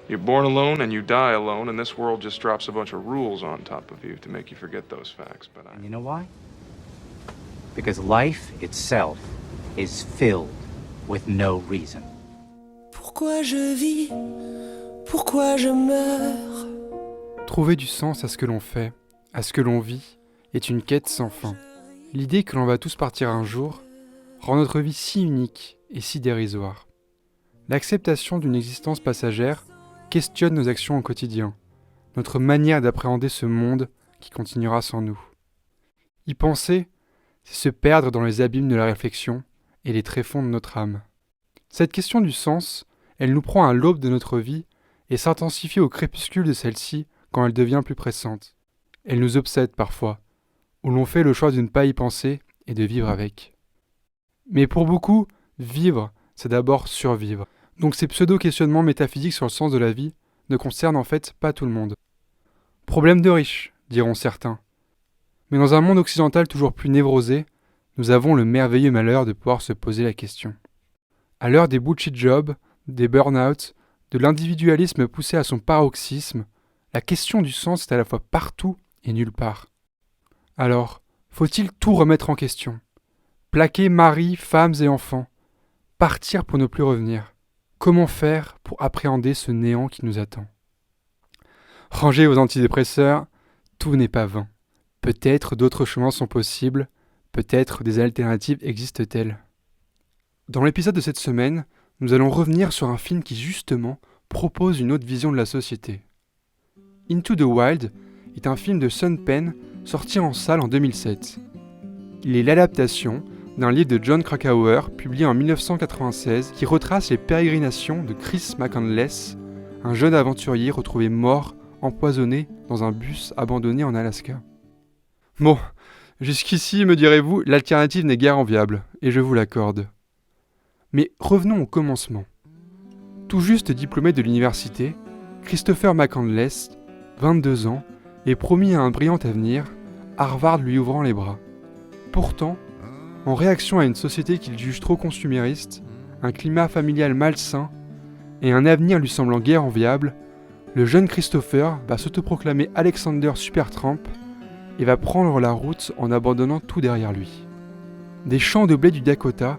You're born alone and you die alone, and this world just drops a bunch of rules on top of you to make you forget those facts. But And you know why? Because life itself is filled with no reason. Pourquoi je vis? Pourquoi je meurs? Trouver du sens à ce que l'on fait, à ce que l'on vit, est une quête sans fin. L'idée que l'on va tous partir un jour rend notre vie si unique et si dérisoire. L'acceptation d'une existence passagère questionne nos actions au quotidien, notre manière d'appréhender ce monde qui continuera sans nous. Y penser, c'est se perdre dans les abîmes de la réflexion et les tréfonds de notre âme. Cette question du sens, elle nous prend à l'aube de notre vie et s'intensifie au crépuscule de celle-ci quand elle devient plus pressante. Elle nous obsède parfois, où l'on fait le choix de ne pas y penser et de vivre avec. Mais pour beaucoup, vivre, c'est d'abord survivre. Donc ces pseudo-questionnements métaphysiques sur le sens de la vie ne concernent en fait pas tout le monde. Problème de riches, diront certains. Mais dans un monde occidental toujours plus névrosé, nous avons le merveilleux malheur de pouvoir se poser la question. À l'heure des bullshit jobs, des burn-out, de l'individualisme poussé à son paroxysme, la question du sens est à la fois partout et nulle part. Alors, faut-il tout remettre en question? Plaquer mari, femmes et enfants? Partir pour ne plus revenir? Comment faire pour appréhender ce néant qui nous attend? Rangez vos antidépresseurs, tout n'est pas vain. Peut-être d'autres chemins sont possibles, peut-être des alternatives existent-elles. Dans l'épisode de cette semaine, nous allons revenir sur un film qui justement propose une autre vision de la société. Into the Wild est un film de Sean Penn sorti en salle en 2007. Il est l'adaptation d'un livre de Jon Krakauer publié en 1996 qui retrace les pérégrinations de Chris McCandless, un jeune aventurier retrouvé mort, empoisonné dans un bus abandonné en Alaska. Bon, jusqu'ici, me direz-vous, l'alternative n'est guère enviable, et je vous l'accorde. Mais revenons au commencement. Tout juste diplômé de l'université, Christopher McCandless, 22 ans, est promis à un brillant avenir, Harvard lui ouvrant les bras. Pourtant, en réaction à une société qu'il juge trop consumériste, un climat familial malsain et un avenir lui semblant guère enviable, le jeune Christopher va s'autoproclamer Alexander Supertramp et va prendre la route en abandonnant tout derrière lui. Des champs de blé du Dakota,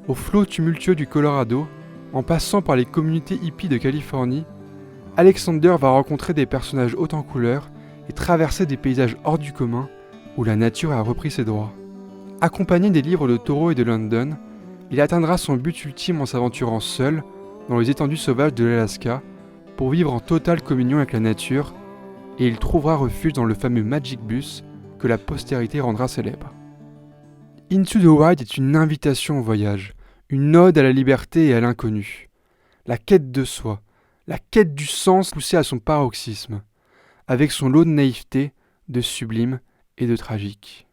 aux flots tumultueux du Colorado, en passant par les communautés hippies de Californie, Alexander va rencontrer des personnages haut en couleur et traverser des paysages hors du commun où la nature a repris ses droits. Accompagné des livres de Thoreau et de London, il atteindra son but ultime en s'aventurant seul dans les étendues sauvages de l'Alaska pour vivre en totale communion avec la nature, et il trouvera refuge dans le fameux Magic Bus que la postérité rendra célèbre. Into the Wild est une invitation au voyage, une ode à la liberté et à l'inconnu. La quête de soi, la quête du sens poussée à son paroxysme, avec son lot de naïveté, de sublime et de tragique.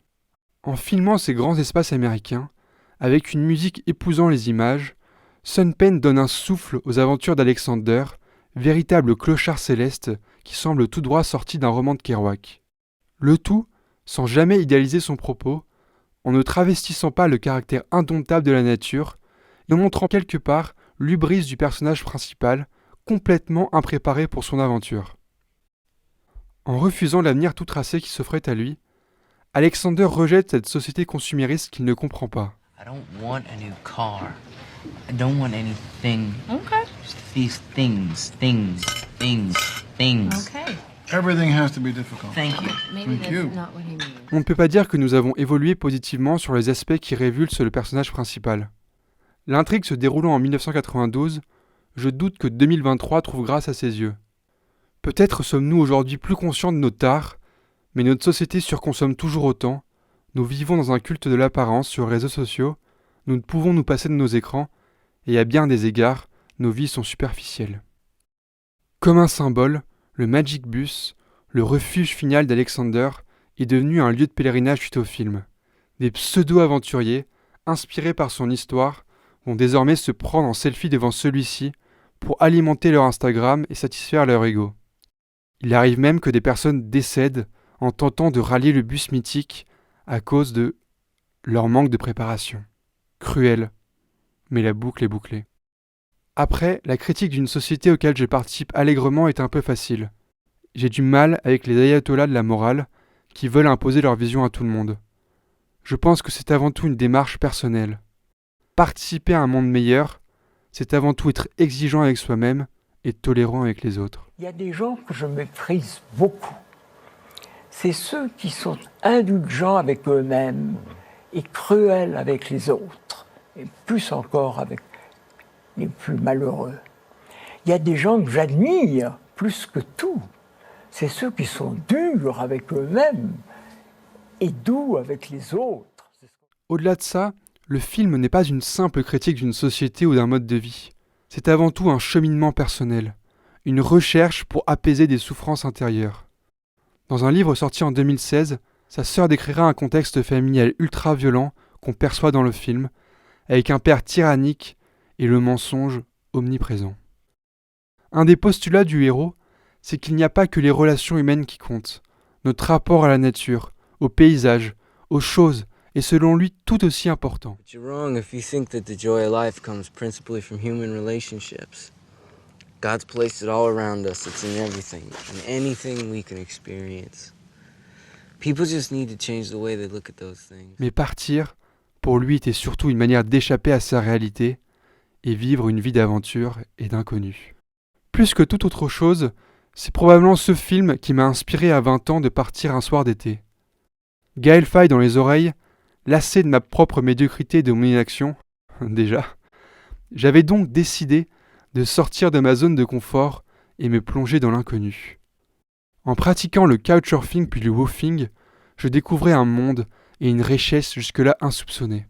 En filmant ces grands espaces américains, avec une musique épousant les images, Sean Penn donne un souffle aux aventures d'Alexander, véritable clochard céleste qui semble tout droit sorti d'un roman de Kerouac. Le tout sans jamais idéaliser son propos, en ne travestissant pas le caractère indomptable de la nature, et en montrant quelque part l'hubris du personnage principal, complètement impréparé pour son aventure. En refusant l'avenir tout tracé qui s'offrait à lui, Alexander rejette cette société consumériste qu'il ne comprend pas. I don't want a new car. I don't want anything. Okay. Just these things. Okay. Everything has to be difficult. Thank you. Maybe Thank that's you. not what he means. On ne peut pas dire que nous avons évolué positivement sur les aspects qui révulsent le personnage principal. L'intrigue se déroulant en 1992, je doute que 2023 trouve grâce à ses yeux. Peut-être sommes-nous aujourd'hui plus conscients de nos tares, mais notre société surconsomme toujours autant, nous vivons dans un culte de l'apparence sur les réseaux sociaux, nous ne pouvons nous passer de nos écrans, et à bien des égards, nos vies sont superficielles. Comme un symbole, le Magic Bus, le refuge final d'Alexander, est devenu un lieu de pèlerinage suite au film. Des pseudo-aventuriers, inspirés par son histoire, vont désormais se prendre en selfie devant celui-ci pour alimenter leur Instagram et satisfaire leur ego. Il arrive même que des personnes décèdent en tentant de rallier le bus mythique à cause de leur manque de préparation. Cruel, mais la boucle est bouclée. Après, la critique d'une société auquel je participe allègrement est un peu facile. J'ai du mal avec les ayatollahs de la morale qui veulent imposer leur vision à tout le monde. Je pense que c'est avant tout une démarche personnelle. Participer à un monde meilleur, c'est avant tout être exigeant avec soi-même et tolérant avec les autres. Il y a des gens que je méprise beaucoup. C'est ceux qui sont indulgents avec eux-mêmes et cruels avec les autres, et plus encore avec les plus malheureux. Il y a des gens que j'admire plus que tout. C'est ceux qui sont durs avec eux-mêmes et doux avec les autres. Au-delà de ça, le film n'est pas une simple critique d'une société ou d'un mode de vie. C'est avant tout un cheminement personnel, une recherche pour apaiser des souffrances intérieures. Dans un livre sorti en 2016, sa sœur décrira un contexte familial ultra-violent qu'on perçoit dans le film, avec un père tyrannique et le mensonge omniprésent. Un des postulats du héros, c'est qu'il n'y a pas que les relations humaines qui comptent. Notre rapport à la nature, au paysage, aux choses est selon lui tout aussi important. But you're wrong if you think that the joy of life comes principally from human relationships. God's placed it all around us. It's in everything, in anything we can experience. People just need to change the way they look at those things. Mais partir, pour lui, était surtout une manière d'échapper à sa réalité et vivre une vie d'aventure et d'inconnu. Plus que toute autre chose, c'est probablement ce film qui m'a inspiré à 20 ans de partir un soir d'été. Gaël Faye dans les oreilles, lassé de ma propre médiocrité et de mon inaction, déjà, j'avais donc décidé de sortir de ma zone de confort et me plonger dans l'inconnu. En pratiquant le couchsurfing puis le woofing, je découvrais un monde et une richesse jusque-là insoupçonnée.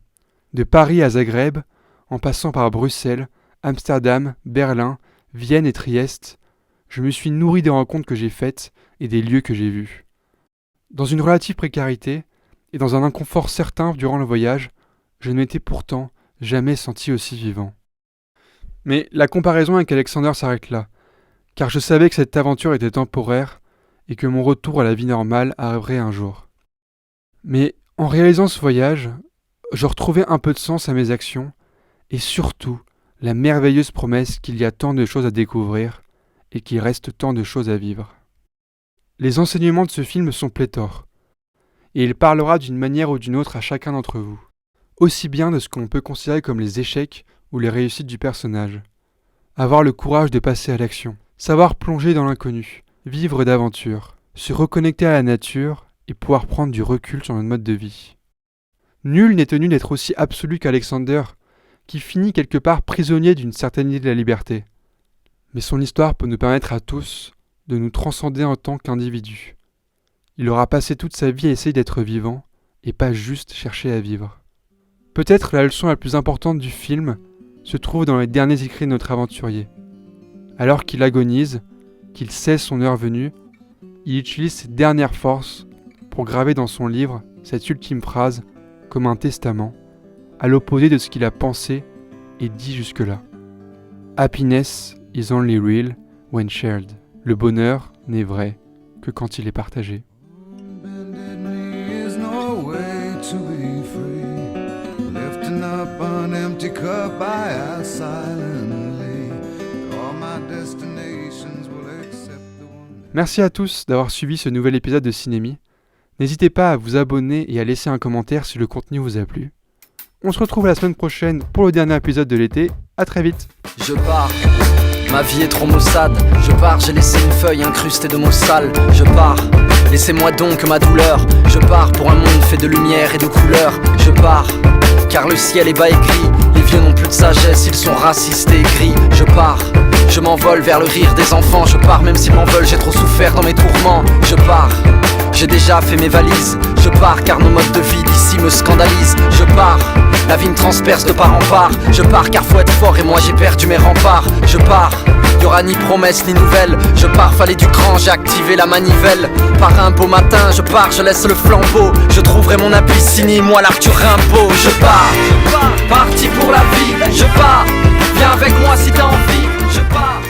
De Paris à Zagreb, en passant par Bruxelles, Amsterdam, Berlin, Vienne et Trieste, je me suis nourri des rencontres que j'ai faites et des lieux que j'ai vus. Dans une relative précarité et dans un inconfort certain durant le voyage, je ne m'étais pourtant jamais senti aussi vivant. Mais la comparaison avec Alexander s'arrête là, car je savais que cette aventure était temporaire et que mon retour à la vie normale arriverait un jour. Mais en réalisant ce voyage, je retrouvais un peu de sens à mes actions et surtout la merveilleuse promesse qu'il y a tant de choses à découvrir et qu'il reste tant de choses à vivre. Les enseignements de ce film sont pléthores, et il parlera d'une manière ou d'une autre à chacun d'entre vous, aussi bien de ce qu'on peut considérer comme les échecs ou les réussites du personnage. Avoir le courage de passer à l'action, savoir plonger dans l'inconnu, vivre d'aventures, se reconnecter à la nature et pouvoir prendre du recul sur notre mode de vie. Nul n'est tenu d'être aussi absolu qu'Alexander, qui finit quelque part prisonnier d'une certaine idée de la liberté. Mais son histoire peut nous permettre à tous de nous transcender en tant qu'individus. Il aura passé toute sa vie à essayer d'être vivant et pas juste chercher à vivre. Peut-être la leçon la plus importante du film se trouve dans les derniers écrits de notre aventurier. Alors qu'il agonise, qu'il sait son heure venue, il utilise ses dernières forces pour graver dans son livre cette ultime phrase comme un testament, à l'opposé de ce qu'il a pensé et dit jusque-là. Happiness is only real when shared. Le bonheur n'est vrai que quand il est partagé. Merci à tous d'avoir suivi ce nouvel épisode de Cinémi. N'hésitez pas à vous abonner et à laisser un commentaire si le contenu vous a plu. On se retrouve la semaine prochaine pour le dernier épisode de l'été. À très vite. Je pars, ma vie est trop maussade. Je pars, j'ai laissé une feuille incrustée de mots sales. Je pars, laissez-moi donc ma douleur. Je pars pour un monde fait de lumière et de couleurs. Je pars, car le ciel est bas et gris. Les vieux n'ont plus de sagesse, ils sont racistes et gris. Je pars, je m'envole vers le rire des enfants. Je pars même s'ils m'en veulent, j'ai trop souffert dans mes tourments. Je pars, j'ai déjà fait mes valises. Je pars car nos modes de vie d'ici me scandalisent. Je pars, la vie me transperce de part en part. Je pars car faut être fort et moi j'ai perdu mes remparts. Je pars, y'aura ni promesse ni nouvelle. Je pars, fallait du cran, j'ai activé la manivelle. Par un beau matin, je pars, je laisse le flambeau. Je trouverai mon Abyssinie, moi l'Arthur Rimbaud. Je pars, parti pour la vie. Je pars, viens avec moi si t'as envie. Je pars.